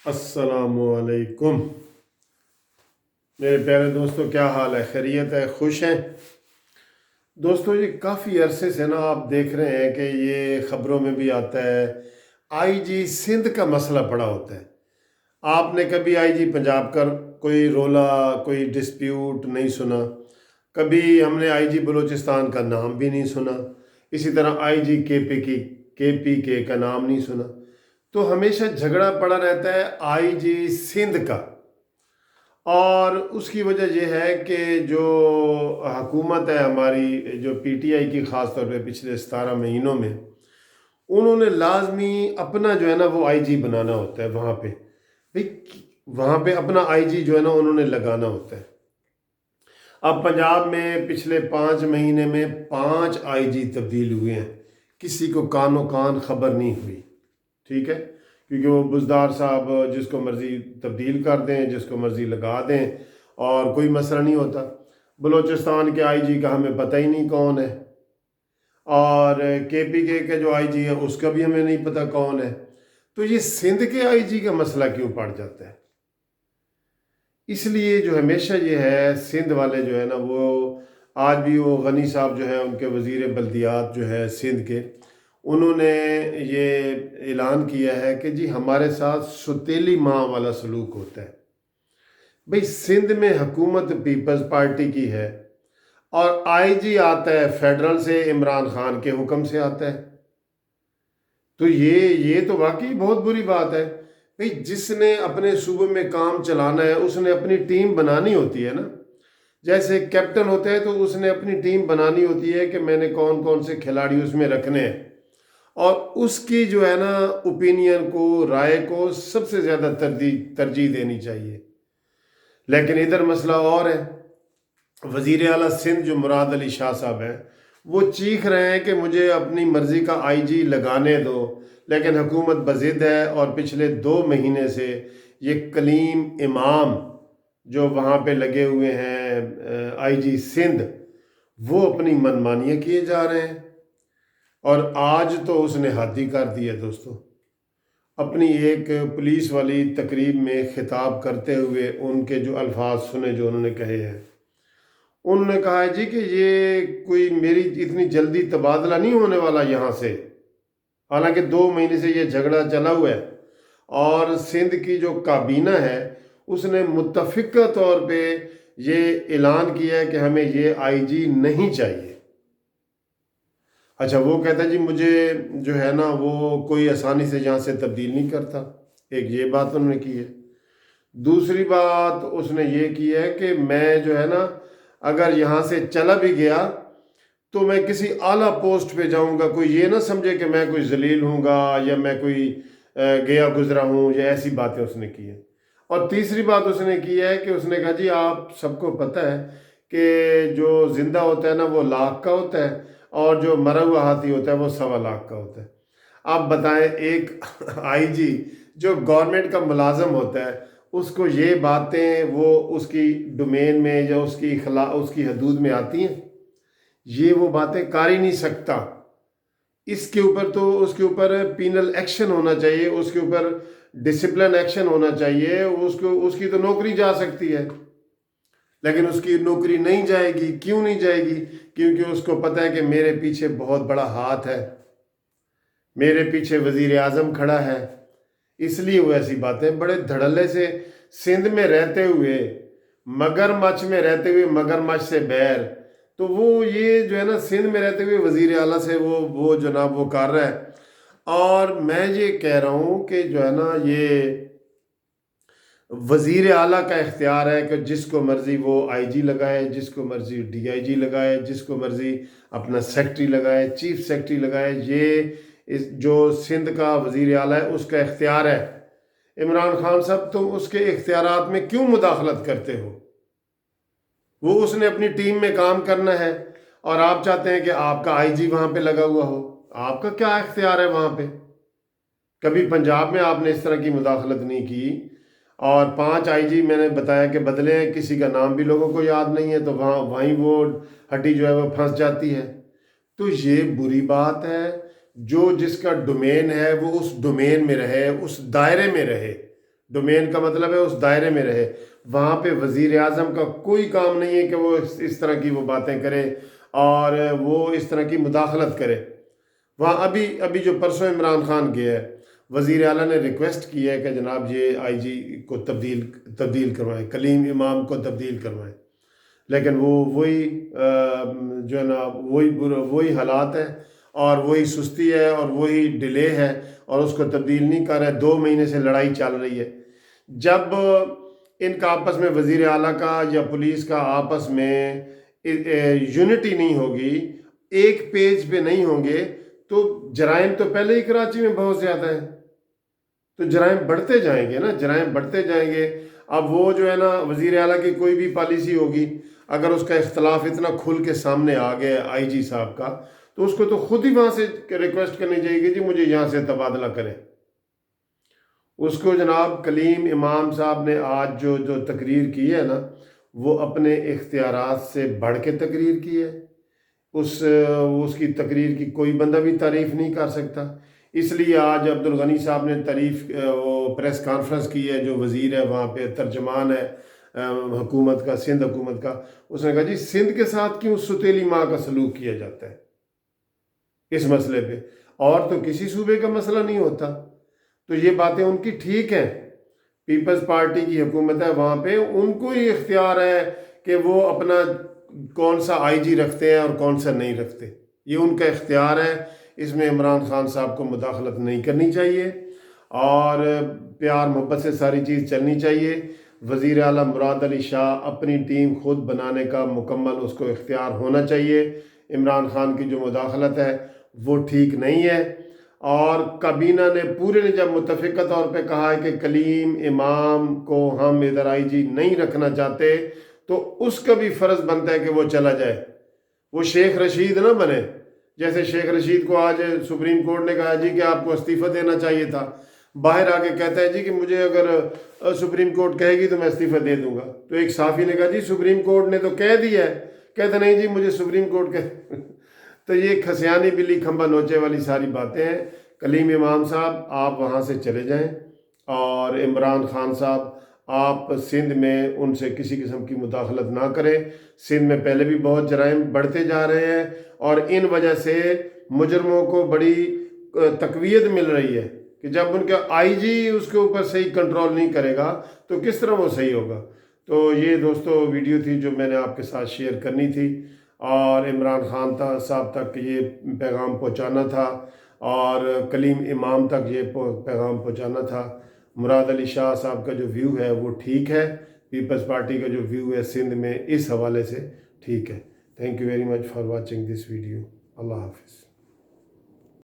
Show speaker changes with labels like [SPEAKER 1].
[SPEAKER 1] अस्सलामुअलैकुम मेरे प्यारे दोस्तों, क्या हाल है? खैरियत है? खुश हैं दोस्तों? ये काफ़ी अरसे से ना आप देख रहे हैं कि ये ख़बरों में भी आता है, आईजी सिंध का मसला पड़ा होता है। आपने कभी आईजी पंजाब का कोई रोला, कोई डिस्प्यूट नहीं सुना। कभी हमने आईजी बलूचिस्तान का नाम भी नहीं सुना। इसी तरह आईजी केपी के का नाम नहीं सुना। तो हमेशा झगड़ा पड़ा रहता है आईजी सिंध का। और उसकी वजह यह है कि जो हुकूमत है हमारी, जो पीटीआई की ख़ास तौर पे पिछले 17 महीनों में, उन्होंने लाजमी अपना जो है ना वो आईजी बनाना होता है वहाँ पे। भाई वहाँ पे अपना आईजी जो है ना उन्होंने लगाना होता है। अब पंजाब में पिछले 5 महीने में 5 आईजी तब्दील हुए हैं। किसी को कानो कान खबर नहीं हुई, ठीक है, क्योंकि वो बुज़दार साहब जिसको मर्ज़ी तब्दील कर दें, जिसको मर्ज़ी लगा दें और कोई मसला नहीं होता। बलूचिस्तान के आईजी का हमें पता ही नहीं कौन है, और केपी के जो आईजी है उसका भी हमें नहीं पता कौन है। तो ये सिंध के आईजी का मसला क्यों पड़ जाता है? इसलिए जो हमेशा ये है, सिंध वाले जो है ना वो आज भी वो गनी साहब जो है उनके वज़ीर बल्दियात जो है सिंध के, उन्होंने ये ऐलान किया है कि जी हमारे साथ सुतीली माँ वाला सलूक होता है। भाई सिंध में हुकूमत पीपल्स पार्टी की है और आईजी आता है फेडरल से, इमरान खान के हुक्म से आता है। तो ये तो वाकई बहुत बुरी बात है। भाई जिसने अपने सूबे में काम चलाना है उसने अपनी टीम बनानी होती है ना। जैसे कैप्टन होता है तो उसने अपनी टीम बनानी होती है कि मैंने कौन कौन से खिलाड़ी उसमें रखने हैं, और उसकी जो है ना ओपिनियन को, राय को सबसे ज़्यादा तरजीह देनी चाहिए। लेकिन इधर मसला और है। वज़ीर आला सिंध जो मुराद अली शाह साहब हैं, वो चीख रहे हैं कि मुझे अपनी मर्ज़ी का आईजी लगाने दो, लेकिन हुकूमत बज़िद है। और पिछले 2 महीने से ये कलीम इमाम जो वहाँ पे लगे हुए हैं आईजी सिंध, वो अपनी मनमानियाँ किए जा रहे हैं। और आज तो उसने हद ही कर दिया दोस्तों। अपनी एक पुलिस वाली तकरीब में खिताब करते हुए उनके जो अल्फाज सुने जो उन्होंने कहे हैं, उन्होंने कहा है जी कि ये कोई मेरी इतनी जल्दी तबादला नहीं होने वाला यहाँ से। हालांकि 2 महीने से ये झगड़ा चला हुआ है और सिंध की जो काबीना है उसने मुत्तफ़िक़ा तौर पे ये ऐलान किया है कि हमें ये आईजी नहीं चाहिए। अच्छा, वो कहता है जी मुझे जो है ना वो कोई आसानी से यहाँ से तब्दील नहीं करता। एक ये बात उन्होंने की है। दूसरी बात उसने ये की है कि मैं जो है ना अगर यहाँ से चला भी गया तो मैं किसी आला पोस्ट पे जाऊँगा, कोई ये ना समझे कि मैं कोई जलील हूँगा या मैं कोई गया गुजरा हूँ, या ऐसी बातें उसने की है। और तीसरी बात उसने की है कि उसने कहा जी आप सबको पता है कि जो ज़िंदा होता है ना वो लाख का होता है, और जो मरा हुआ हाथी होता है वो 1.25 लाख का होता है। आप बताएं, एक आईजी जो गवर्नमेंट का मुलाजम होता है उसको ये बातें वो उसकी डोमेन में या उसकी हदूद में आती हैं? ये वो बातें कर ही नहीं सकता। इसके ऊपर तो उसके ऊपर पीनल एक्शन होना चाहिए, उसके ऊपर डिसिप्लिन एक्शन होना चाहिए। उसकी तो नौकरी जा सकती है, लेकिन उसकी नौकरी नहीं जाएगी। क्यों नहीं जाएगी? क्योंकि उसको पता है कि मेरे पीछे बहुत बड़ा हाथ है, मेरे पीछे वजीर आज़म खड़ा है। इसलिए वो ऐसी बातें बड़े धड़ल्ले से, सिंध में रहते हुए, मगरमच्छ में रहते हुए मगरमच्छ से बैर, तो वो ये जो है ना सिंध में रहते हुए वजीर आला से वो जनाब वो कर रहा है। और मैं ये कह रहा हूँ कि जो है ना ये वज़ीर आला का इख्तियार है कि जिसको मर्ज़ी वो आईजी लगाए, जिसको मर्ज़ी डीआईजी लगाए, जिसको मर्ज़ी अपना सेक्रेटरी लगाए, चीफ सेक्रेटरी लगाए। ये इस जो सिंध का वज़ीर आला है उसका इख्तियार है। इमरान खान साहब तुम उसके इख्तियारात में क्यों मुदाखलत करते हो? वो उसने अपनी टीम में काम करना है और आप चाहते हैं कि आपका आईजी वहाँ पे लगा हुआ हो। आपका क्या इख्तियार है वहाँ पे? कभी पंजाब में आपने इस तरह की मुदाखलत नहीं की। और 5 आईजी मैंने बताया कि बदले हैं, किसी का नाम भी लोगों को याद नहीं है, तो वहीं वो हड्डी जो है वो फंस जाती है। तो ये बुरी बात है। जो जिसका डोमेन है वो उस डोमेन में रहे, उस दायरे में रहे। डोमेन का मतलब है उस दायरे में रहे। वहाँ पे वज़ीर आज़म का कोई काम नहीं है कि वो इस तरह की वो बातें करे और वो इस तरह की मुदाखलत करे। वहाँ अभी अभी जो परसों इमरान खान गया है, वज़ीर आला ने रिक्वेस्ट की है कि जनाब ये आईजी को तब्दील करवाएं, कलीम इमाम को तब्दील करवाएं, लेकिन वो वही जो है ना वही हालात है और वही सुस्ती है और वही डिले है और उसको तब्दील नहीं कर रहा है। 2 महीने से लड़ाई चल रही है। जब इनका आपस में वज़ीर आला का या पुलिस का आपस में यूनिटी नहीं होगी, एक पेज पे नहीं होंगे, तो जराइम तो पहले ही कराची में बहुत ज़्यादा है, तो जराइम बढ़ते जाएंगे ना, जराइम बढ़ते जाएंगे। अब वो जो है ना वज़ीर आला की कोई भी पॉलिसी होगी, अगर उसका इख्तलाफ इतना खुल के सामने आ गया आईजी साहब का, तो उसको तो खुद ही वहाँ से रिक्वेस्ट करनी चाहिए जी मुझे यहाँ से तबादला करें। उसको जनाब कलीम इमाम साहब ने आज जो तकरीर की है ना, वो अपने इख्तियारात से बढ़ के तकरीर की है। उसकी तकरीर की कोई बंदा भी तारीफ़ नहीं कर सकता। इसलिए आज अब्दुल गनी साहब ने वो प्रेस कॉन्फ्रेंस की है, जो वज़ीर है वहाँ पे तर्जमान है हुकूमत का, सिंध हुकूमत का। उसने कहा जी सिंध के साथ क्यों सुतीली माँ का सलूक किया जाता है इस मसले पे, और तो किसी सूबे का मसला नहीं होता। तो ये बातें उनकी ठीक हैं, पीपल्स पार्टी की हुकूमत है वहाँ पे, उनको ही इख्तियार है कि वो अपना कौन सा आईजी रखते हैं और कौन सा नहीं रखते, ये उनका इख्तियार है। इसमें इमरान खान साहब को मुदाखलत नहीं करनी चाहिए और प्यार मोहब्बत से सारी चीज़ चलनी चाहिए। वज़ीर आला मुराद अली शाह अपनी टीम खुद बनाने का मुकम्मल उसको इख्तियार होना चाहिए। इमरान खान की जो मुदाखलत है वो ठीक नहीं है। और काबीना ने पूरे ने जब मुतफ़िक़ा तौर पे कहा है कि कलीम इमाम को हम इधर आईजी नहीं रखना चाहते, तो उसका भी फ़र्ज़ बनता है कि वो चला जाए, वो शेख रशीद ना बने। जैसे शेख रशीद को आज सुप्रीम कोर्ट ने कहा जी कि आपको इस्तीफ़ा देना चाहिए था, बाहर आके कहता है जी कि मुझे अगर सुप्रीम कोर्ट कहेगी तो मैं इस्तीफ़ा दे दूंगा। तो एक साफ़ी ने कहा जी सुप्रीम कोर्ट ने तो कह दिया है, कहता नहीं जी मुझे सुप्रीम कोर्ट कह तो ये खसियानी बिल्ली खंबा नोचे वाली सारी बातें हैं। कलीम इमाम साहब आप वहाँ से चले जाएं और इमरान खान साहब आप सिंध में उनसे किसी किस्म की मुदाखलत ना करें। सिंध में पहले भी बहुत जराइम बढ़ते जा रहे हैं और इन वजह से मुजरमों को बड़ी तकवीयत मिल रही है कि जब उनका आईजी उसके ऊपर सही कंट्रोल नहीं करेगा तो किस तरह वो सही होगा। तो ये दोस्तों वीडियो थी जो मैंने आपके साथ शेयर करनी थी और इमरान खान साहब तक ये पैगाम पहुंचाना था और कलीम इमाम तक ये पैगाम पहुंचाना था। मुराद अली शाह साहब का जो व्यू है वो ठीक है, पीपल्स पार्टी का जो व्यू है सिंध में इस हवाले से ठीक है। Thank you very much for watching this video. अल्लाह हाफिज़।